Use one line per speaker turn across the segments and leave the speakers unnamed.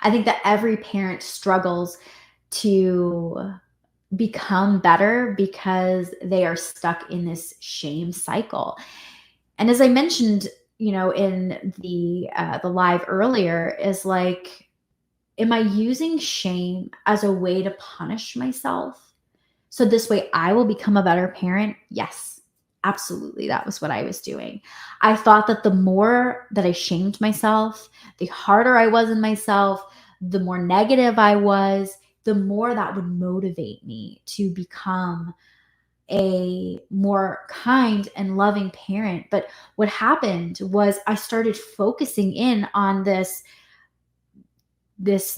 I think that every parent struggles to become better because they are stuck in this shame cycle. And as I mentioned, in the live earlier, is like, am I using shame as a way to punish myself? So this way I will become a better parent? Yes, absolutely. That was what I was doing. I thought that the more that I shamed myself, the harder I was in myself, the more negative I was, the more that would motivate me to become a more kind and loving parent. But what happened was I started focusing in on this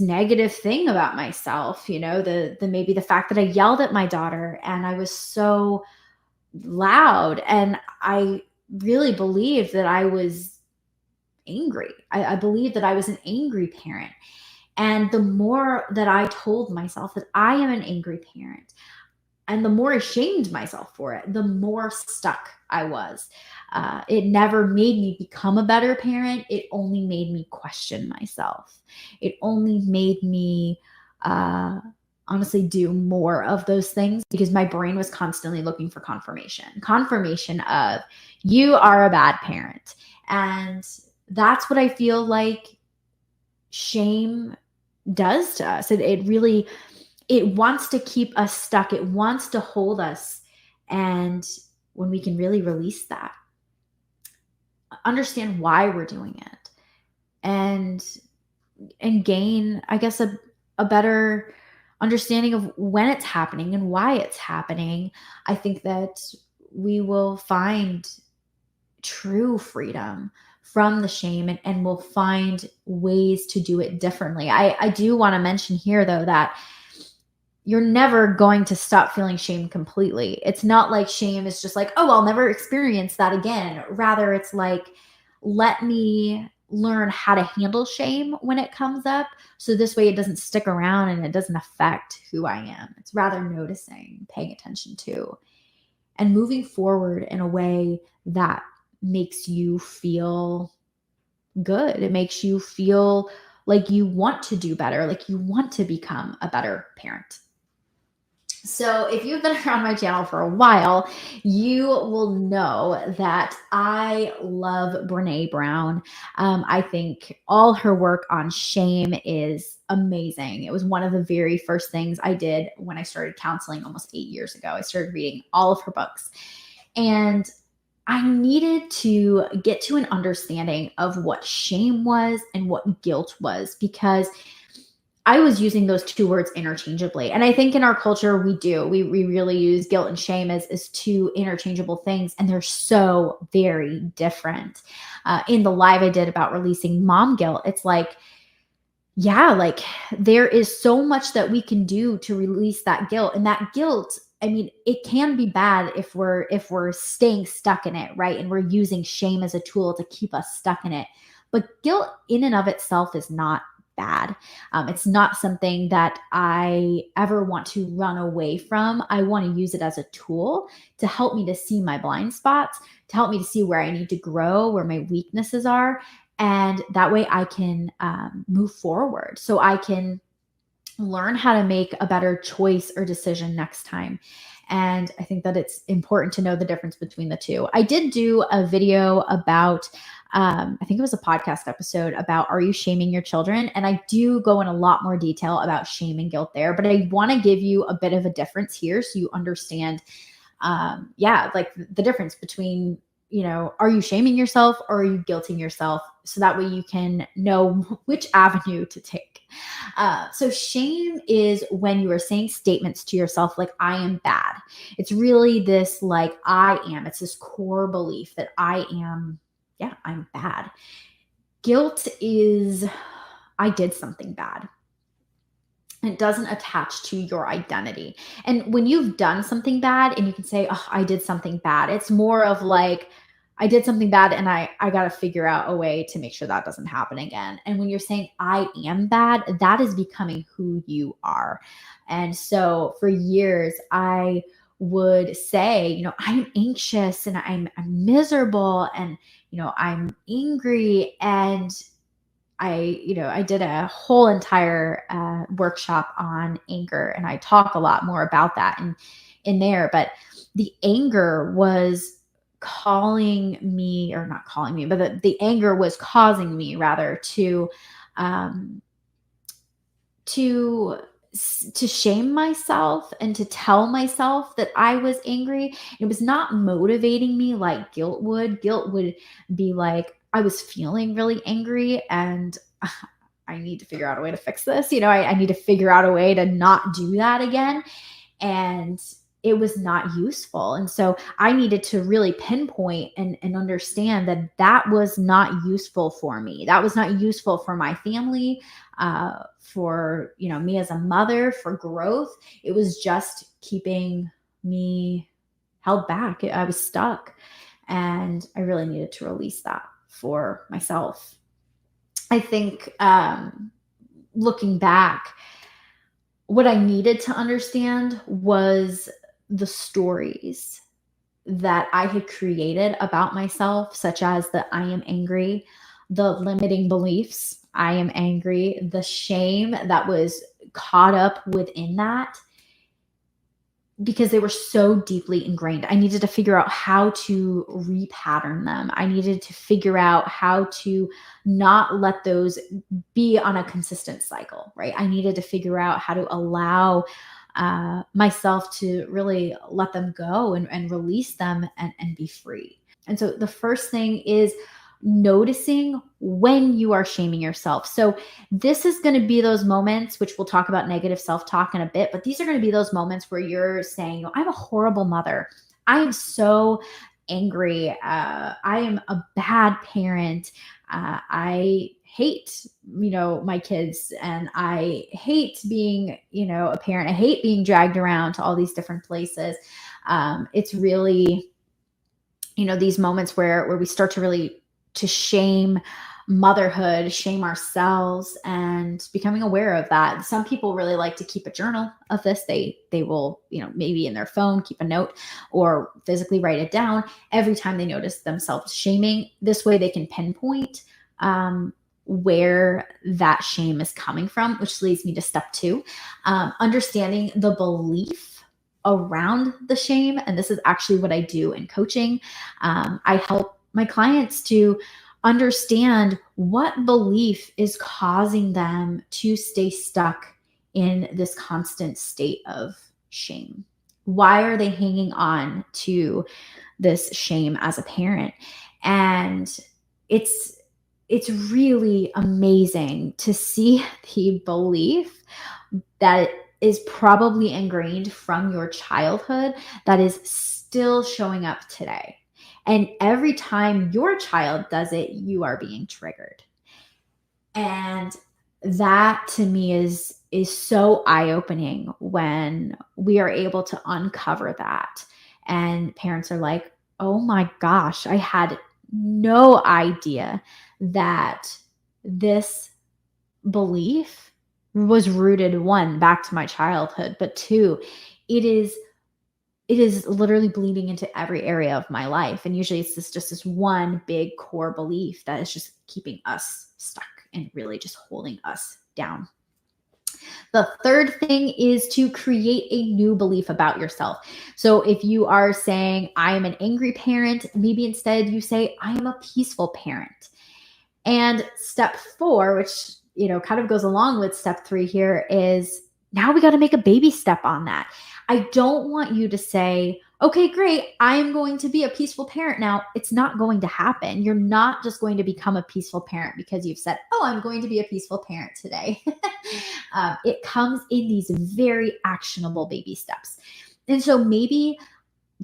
negative thing about myself, the maybe the fact that I yelled at my daughter and I was so loud, and I really believed that I was angry. I believed that I was an angry parent. And the more that I told myself that I am an angry parent, and the more I shamed myself for it, the more stuck I was. It never made me become a better parent. It only made me question myself. It only made me honestly do more of those things, because my brain was constantly looking for confirmation of, you are a bad parent. And that's what I feel like shame does to us. It really, it wants to keep us stuck. It wants to hold us. And when we can really release that, understand why we're doing it, and gain, I guess, a better understanding of when it's happening and why it's happening, I think that we will find true freedom from the shame, and we'll find ways to do it differently. I do want to mention here, though, that you're never going to stop feeling shame completely. It's not like shame is just like, oh, I'll never experience that again. Rather, it's like, let me learn how to handle shame when it comes up. So this way it doesn't stick around and it doesn't affect who I am. It's rather noticing, paying attention to, and moving forward in a way that makes you feel good. It makes you feel like you want to do better, like you want to become a better parent. So if you've been around my channel for a while, you will know that I love Brene Brown. I think all her work on shame is amazing. It was one of the very first things I did when I started counseling almost 8 years ago. I started reading all of her books, and I needed to get to an understanding of what shame was and what guilt was, because I was using those two words interchangeably. And I think in our culture, we do. We really use guilt and shame as two interchangeable things, and they're so very different. In the live I did about releasing mom guilt, it's like, yeah, like there is so much that we can do to release that guilt. And that guilt, I mean, it can be bad if we're staying stuck in it, right? And we're using shame as a tool to keep us stuck in it. But guilt in and of itself is not bad. It's not something that I ever want to run away from. I want to use it as a tool to help me to see my blind spots, to help me to see where I need to grow, where my weaknesses are. And that way I can move forward. So I can learn how to make a better choice or decision next time. And I think that it's important to know the difference between the two. I did do a video about, I think it was a podcast episode about, are you shaming your children? And I do go in a lot more detail about shame and guilt there, but I want to give you a bit of a difference here so you understand, like the difference between, are you shaming yourself or are you guilting yourself? So that way you can know which avenue to take. So shame is when you are saying statements to yourself like, I am bad. It's really this like, I am. It's this core belief that I am, I'm bad. Guilt is, I did something bad. It doesn't attach to your identity. And when you've done something bad and you can say, oh, I did something bad, it's more of like, I did something bad and I got to figure out a way to make sure that doesn't happen again. And when you're saying I am bad, that is becoming who you are. And so for years, I would say, I'm anxious and I'm miserable and, I'm angry. And I did a whole entire workshop on anger, and I talk a lot more about that in there. But the anger was calling me, or not calling me, but the anger was causing me rather um, to to shame myself and to tell myself that I was angry. It was not motivating me like guilt would. Guilt would be like, I was feeling really angry and I need to figure out a way to fix this. I need to figure out a way to not do that again. And it was not useful. And so I needed to really pinpoint and understand that that was not useful for me. That was not useful for my family, for me as a mother, for growth. It was just keeping me held back. I was stuck, and I really needed to release that for myself. I think, looking back, what I needed to understand was the stories that I had created about myself, such as the I am angry, the limiting beliefs, I am angry, the shame that was caught up within that, because they were so deeply ingrained. I needed to figure out how to repattern them. I needed to figure out how to not let those be on a consistent cycle, right? I needed to figure out how to allow myself to really let them go and release them and be free. And so the first thing is noticing when you are shaming yourself. So this is going to be those moments, which we'll talk about negative self-talk in a bit, but these are going to be those moments where you're saying, I'm a horrible mother. I am so angry. I am a bad parent. I hate, my kids, and I hate being, a parent. I hate being dragged around to all these different places. It's really, these moments where we start to shame motherhood, shame ourselves, and becoming aware of that. Some people really like to keep a journal of this. They will, maybe in their phone, keep a note or physically write it down every time they notice themselves shaming. This way they can pinpoint where that shame is coming from, which leads me to step 2, understanding the belief around the shame. And this is actually what I do in coaching. I help my clients to understand what belief is causing them to stay stuck in this constant state of shame. Why are they hanging on to this shame as a parent? And it's really amazing to see the belief that is probably ingrained from your childhood that is still showing up today. And every time your child does it, you are being triggered. And that to me is so eye-opening when we are able to uncover that. And parents are like, oh my gosh, I had no idea that this belief was rooted, 1, back to my childhood, but 2, it is literally bleeding into every area of my life. And usually it's just this one big core belief that is just keeping us stuck and really just holding us down. The third thing is to create a new belief about yourself. So if you are saying, I am an angry parent, maybe instead you say, I am a peaceful parent. And step 4, which, kind of goes along with step 3 here, is now we got to make a baby step on that. I don't want you to say, okay, great, I am going to be a peaceful parent now. It's not going to happen. You're not just going to become a peaceful parent because you've said, oh, I'm going to be a peaceful parent today. It comes in these very actionable baby steps. And so maybe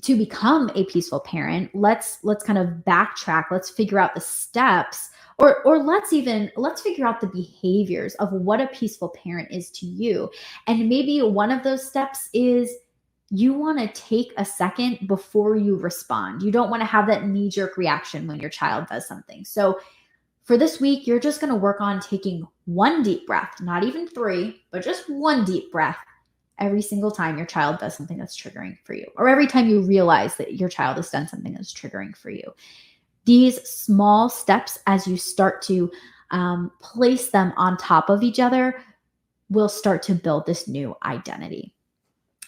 to become a peaceful parent, let's kind of backtrack. Let's figure out the steps, or let's figure out the behaviors of what a peaceful parent is to you. And maybe one of those steps is you want to take a second before you respond. You don't want to have that knee-jerk reaction when your child does something. So for this week, you're just going to work on taking 1 deep breath, not even 3, but just 1 deep breath every single time your child does something that's triggering for you, or every time you realize that your child has done something that's triggering for you. These small steps, as you start to place them on top of each other, will start to build this new identity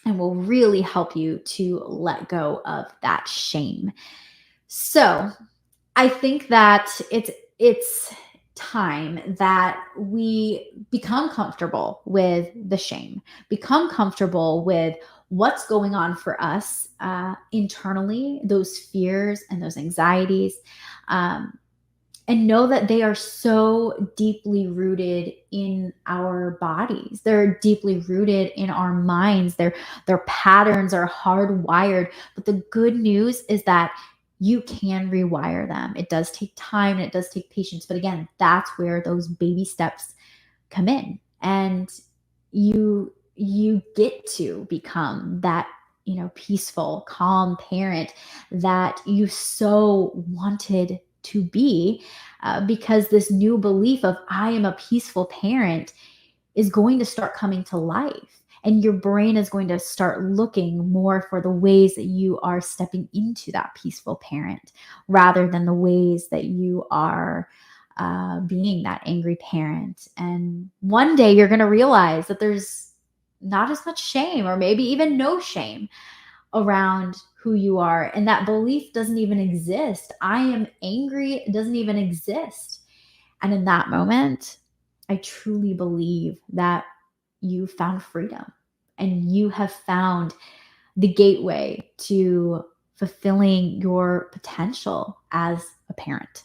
and will really help you to let go of that shame. So, I think that it's time that we become comfortable with the shame, become comfortable with what's going on for us internally, those fears and those anxieties, um, and know that they are so deeply rooted in our bodies. They're deeply rooted in our minds. Their patterns are hardwired. But the good news is that you can rewire them. It does take time and it does take patience. But again, that's where those baby steps come in. And you get to become that, peaceful, calm parent that you so wanted to be, because this new belief of I am a peaceful parent is going to start coming to life. And your brain is going to start looking more for the ways that you are stepping into that peaceful parent rather than the ways that you are being that angry parent. And one day you're going to realize that there's not as much shame, or maybe even no shame, around who you are. And that belief doesn't even exist. I am angry doesn't even exist. And in that moment, I truly believe that you found freedom and you have found the gateway to fulfilling your potential as a parent.